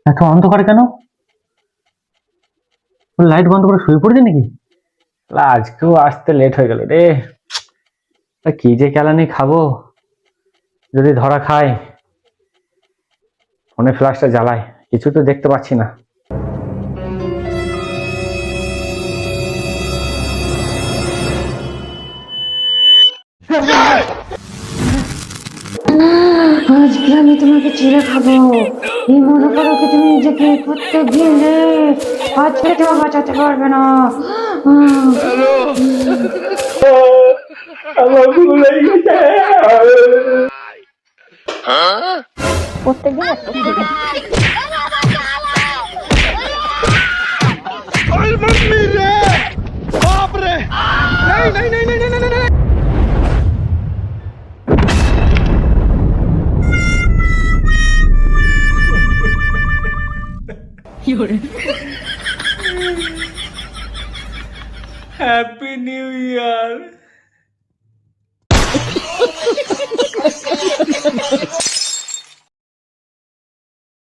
এত অন্ধকার কেন? লাইট বন্ধ করে শুয়ে পড়েছে নাকি? আজকেও আসতে লেট হয়ে গেল রে। কি যে কেলানি খাবো, যদি ধরা খায়। ফোনে ফ্ল্যাশটা জ্বালায়, কিছু তো দেখতে পাচ্ছি না। আজকে আমি তোমাকে ছেড়ে খাবো। এই মনে করো কি তুমি নিজেকে প্রত্যেক দিন রে, আজকে তোমাকে বাঁচাতে পারবে না। আমার ভুল হয়ে গেছে। প্রত্যেকদিন একটা করে। Happy new year.